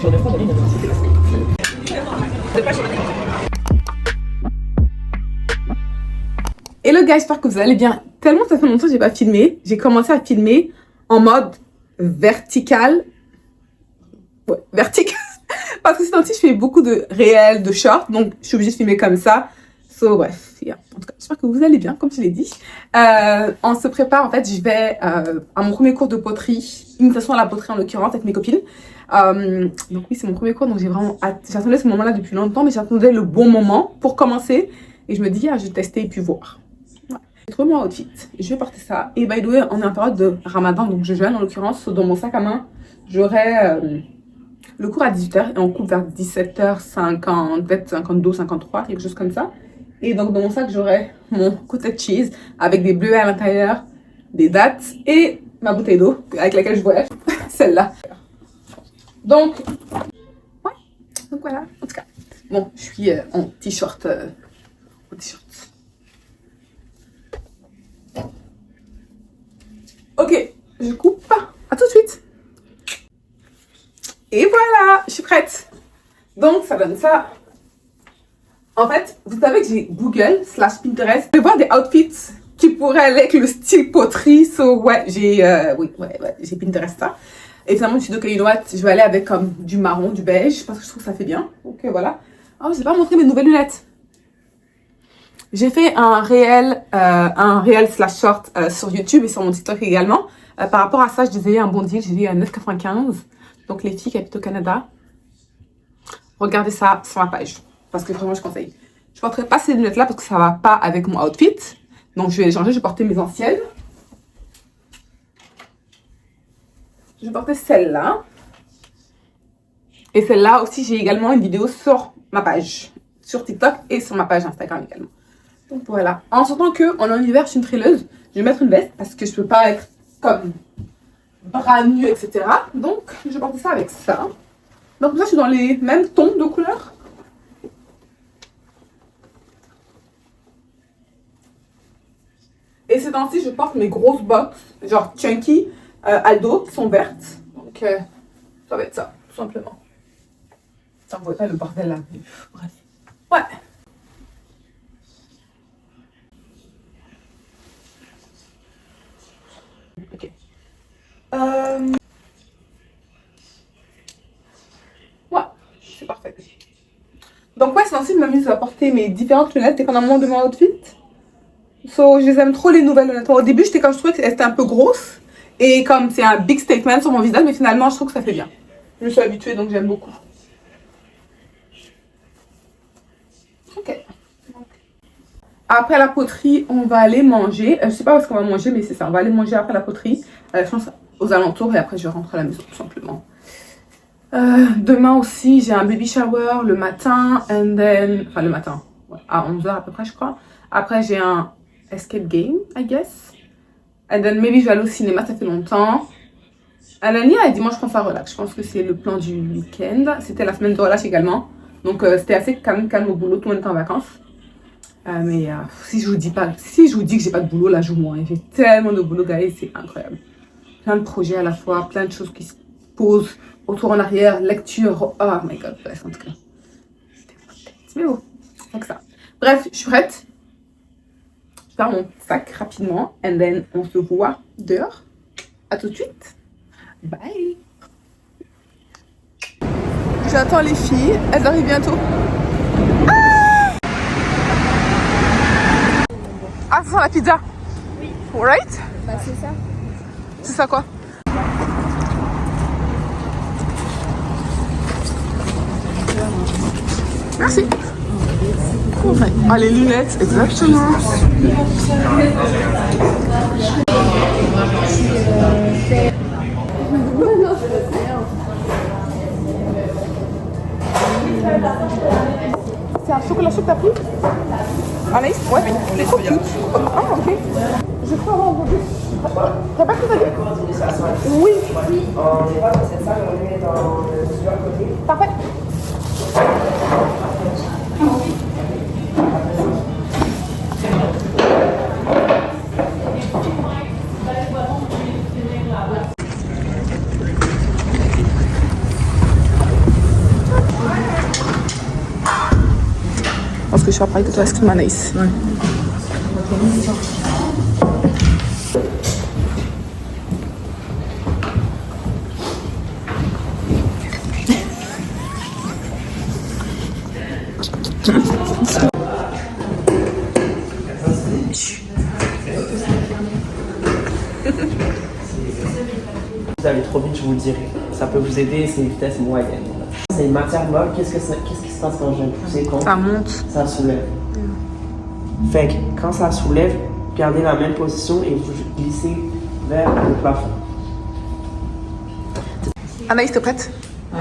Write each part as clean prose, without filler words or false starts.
Hello guys, j'espère que vous allez bien. Tellement ça fait longtemps que j'ai pas filmé. J'ai commencé à filmer en mode vertical. Ouais, vertical. Parce que ces temps-ci, je fais beaucoup de réels, de shorts. Donc, je suis obligée de filmer comme ça. So, bref. Yeah. En tout cas, j'espère que vous allez bien, comme je l'ai dit. On se prépare. En fait, je vais à mon premier cours de poterie. Imitation à la poterie, en l'occurrence, avec mes copines. Donc, oui, c'est mon premier cours. Donc, j'ai vraiment hâte. J'attendais ce moment-là depuis longtemps. Mais j'attendais le bon moment pour commencer. Et je me dis, ah, je vais tester et puis voir. J'ai trouvé mon outfit. Je vais porter ça. Et by the way, on est en période de Ramadan. Donc, je jeûne, en l'occurrence. Dans mon sac à main, j'aurai... le cours à 18h et on coupe vers 17h50, peut-être 52, 53, quelque chose comme ça. Et donc dans mon sac, j'aurai mon cottage cheese avec des bleuets à l'intérieur, des dattes et ma bouteille d'eau avec laquelle je voyage, celle-là. Donc, ouais, donc voilà, en tout cas. Bon, je suis en t-shirt. Ok, je coupe. À tout de suite. Et voilà, je suis prête. Donc, ça donne ça. En fait, vous savez que j'ai Google / Pinterest. Je vais voir des outfits qui pourraient aller avec le style poterie. So, ouais, j'ai j'ai Pinterest ça. Et finalement, je me suis dit, ok, you know what, je vais aller avec comme du marron, du beige, parce que je trouve que ça fait bien. Ok, voilà. Oh, je n'ai pas montré mes nouvelles lunettes. J'ai fait un réel / short sur YouTube et sur mon TikTok également. Par rapport à ça, je disais un bon deal. J'ai dit à 9,95. Donc les filles qui habitent au Canada, regardez ça sur ma page. Parce que vraiment je conseille. Je ne porterai pas ces lunettes là parce que ça ne va pas avec mon outfit. Donc je vais les changer, je vais porter mes anciennes. Je vais porter celle-là. Et celle-là aussi, j'ai également une vidéo sur ma page. Sur TikTok et sur ma page Instagram également. Donc voilà. En sentant qu'on est en hiver, je suis une frileuse. Je vais mettre une veste parce que je ne peux pas être comme... bras nus, etc. Donc, je vais porter ça avec ça. Donc, là, je suis dans les mêmes tons de couleurs. Et ces temps-ci, je porte mes grosses bottes, genre chunky, Aldo, qui sont vertes. Donc, ça va être ça, tout simplement. Ça ne voit pas le bordel là. Bref. Ouais. Ok. Ouais, c'est parfait. Donc ouais, c'est ainsi que je m'amuse à porter mes différentes lunettes dépendamment de mon outfit. So, je les aime trop les nouvelles lunettes. Au début, je trouvais qu'elles étaient un peu grosses. Et comme c'est un big statement sur mon visage, mais finalement, je trouve que ça fait bien. Je me suis habituée, donc j'aime beaucoup. Ok. Après la poterie, on va aller manger. Je sais pas où est-ce qu'on va manger, mais c'est ça. On va aller manger après la poterie. Je pense aux alentours et après je rentre à la maison tout simplement. Demain aussi, j'ai un baby shower le matin. And then... Enfin, le matin. Ouais, à 11h à peu près, je crois. Après, j'ai un escape game, I guess. And then maybe je vais aller au cinéma, ça fait longtemps. And then, yeah, dimanche, je pense à relax. Je pense que c'est le plan du week-end. C'était la semaine de relâche également. Donc, c'était assez calme au boulot. Tout le monde est en vacances. Mais si je vous dis que j'ai pas de boulot, là, je vous mens. J'ai tellement de boulot, guys, c'est incroyable. Plein de projets à la fois, plein de choses qui se posent, retour en arrière, lecture. Oh my god, bref, en tout cas. Mais bon, c'est ça. Bref, je suis prête. Je pars mon sac rapidement. And then, on se voit dehors. À tout de suite. Bye. J'attends les filles. Elles arrivent bientôt. Ah, ça sent la pizza. Oui. Right? Bah, c'est ça. C'est ça quoi? Merci. Ah, les lunettes, exactement. C'est un chocolat chaud que t'as pris? Anaïs? Ouais, les trop cute. Ah, ok. Je peux avoir un t'as pas que ça dit? Oui. Parfait. pense que je suis pareil que toi, excuse-moi Anaïs. Ouais. Vous allez trop vite, je vous le dirai. Ça peut vous aider, c'est une vitesse moyenne. C'est une matière molle, qu'est-ce qui se passe quand je viens de pousser contre? Ça monte. Ça soulève. Fait que quand ça soulève, gardez la même position et vous glissez vers le plafond. Anaïs, t'es prête? Ouais.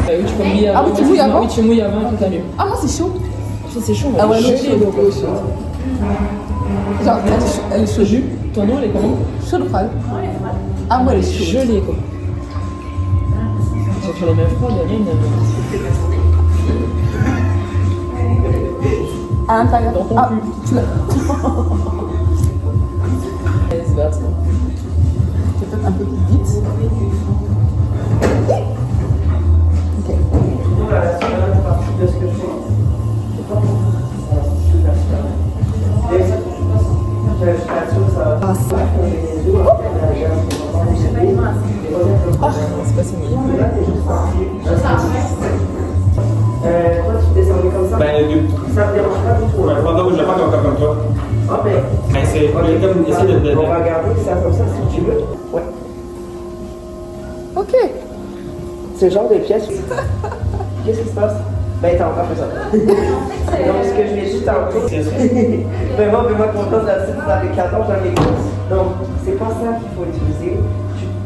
Oui, tu peux mouiller avant. Ah oui, tu mouilles avant? Oui, tu mouilles avant, tout à mieux. Ah moi c'est chaud. C'est chaud, Ah ouais, l'eau est chaude. l'eau est chaude. Genre, elle est chaude. Ton eau, elle est comment? Chaude ou froide? Ah moi elle est chaude. Gelée, quoi. Sur les mains froides, il y a rien. À l'intérieur. Dans ton Ah, cul. tu l'as. C'est vert, ça. C'est peut-être un peu plus vite. Ok. La seconde partie de ce que je fais, c'est pas pour ça. Et je t'assure que ça va. Ah, ça. C'est pas si mouillé. Toi, tu descendais comme ça? Ben, Ça me dérange pas du tout. Hein? pendant que je le fais encore comme toi. Ah, ben. Ben, c'est comme essayer de. On va garder ça comme ça si tu veux. Ouais. Ok. C'est le genre de pièce. Qu'est-ce qui se passe? Ben, t'as encore fait ça. Donc, ce que je vais juste tenter. Fais-moi confiance là-dessus. Vous avez 14 dans les courses. Donc, c'est pas ça qu'il faut utiliser.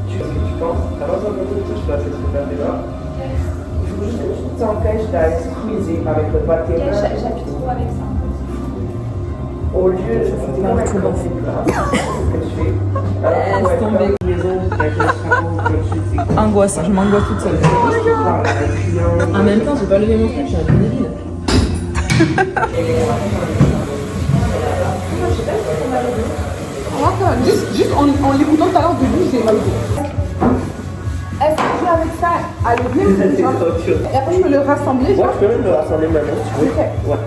Tu penses, t'as pas besoin de tout, tu dois essayer de faire des dehors. Il faut juste que tu t'empêches d'aller squeezer avec le bas de tes mains. J'appuie trop avec ça. Au lieu de c'est comme un concept là. C'est ce que je fais. Alors, pour être comme les autres, avec le chapeau, comme je dis. Angoisse, je m'angoisse toute seule. En même temps, j'ai pas levé mon truc, je suis un peu débile. Juste en l'écoutant tout à l'heure de lui, j'ai mal au dos. Est-ce que je joue avec ça à lever C'est genre, autre chose. et après je peux le rassembler Ouais, genre? je peux même le rassembler maintenant, si tu veux. Ok. Ouais.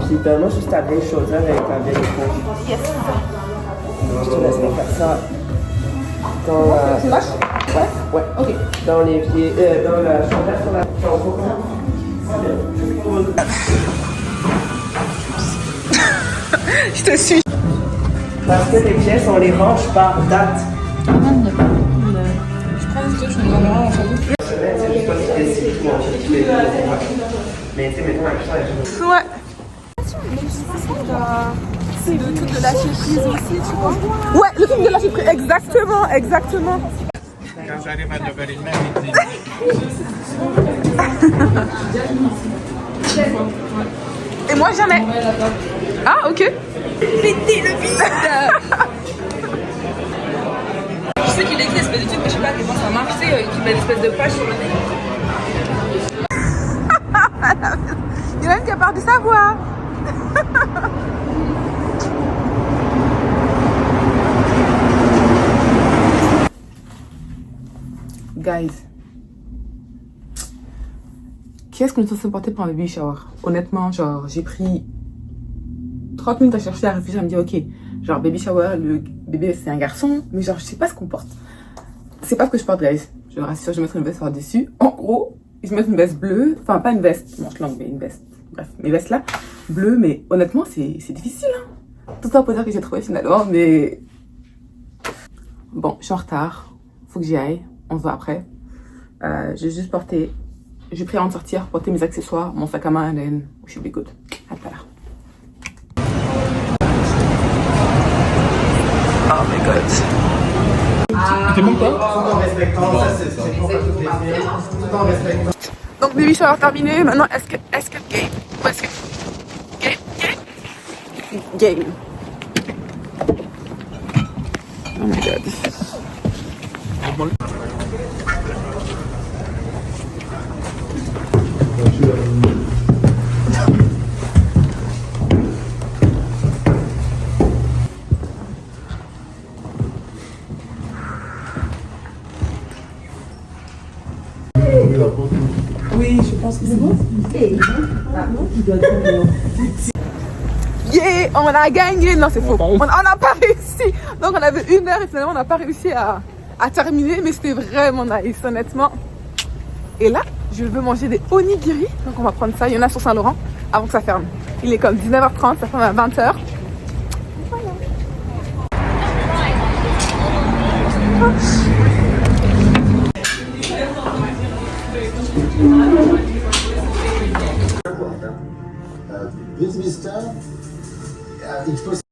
Puis donne-moi juste ta vieille chaudière avec ta vieille éponge. Yes. Je te laisserai faire ça dans la... Tu lâches? Ouais, ouais. Ok. Dans les vieilles... dans la chaudière sur la... Je te suis. Parce que les pièces, on les range par date. Je prends une photo, je suis dans le rang, C'est juste toi qui décides, moi, qui fais le ouais. Mais tu sais, mettons avec ça, je... Ouais. C'est le truc de lâcher prise aussi, tu vois. Ouais, le truc de lâcher prise. Exactement, exactement. Quand j'arrive à 9h30, il dit. Et moi jamais. Ah ok. péter le vide. Je sais qu'il existe une espèce de truc, mais je sais pas à quel point ça marche, tu sais, qui met une espèce de page sur le nez. Il y a même qui a peur de savoir. Guys, qu'est-ce qu'on est censé porter pour un baby shower? Honnêtement, genre, j'ai pris 30 minutes à chercher à réfléchir, à me dire, ok, genre, baby shower, le bébé c'est un garçon, mais genre, je sais pas ce qu'on porte. C'est pas ce que je porte, guys. Je le rassure, je vais mettre une veste par-dessus. En gros, je vais mettre une veste bleue, enfin, pas une veste, manche longue, mais une veste. Bref, mes vestes là, bleues, mais honnêtement, c'est difficile, hein. Tout ça pour dire que j'ai trouvé finalement, mais bon, je suis en retard, faut que j'y aille, on se voit après. J'ai juste porté, j'ai pris avant de sortir, porter mes accessoires, mon sac à main, and then we should be good. À tout à l'heure. Oh my god. T'es bon quoi? Tout en respectant, ça c'est pour pas toutes les filles. Tout en respectant. Donc baby shower terminé, maintenant est-ce que game? Ou est-ce que game? Oh my god. Oui, je pense que c'est bon. Yeah, on a gagné. Non, c'est faux. On n'a pas réussi. Donc, on avait 1 heure et finalement, on n'a pas réussi à terminer. Mais c'était vraiment nice, honnêtement. Et là, je veux manger des onigiri. Donc, on va prendre ça. Il y en a sur Saint-Laurent avant que ça ferme. Il est comme 19h30, ça ferme à 20h. Voilà. This Mister, il faut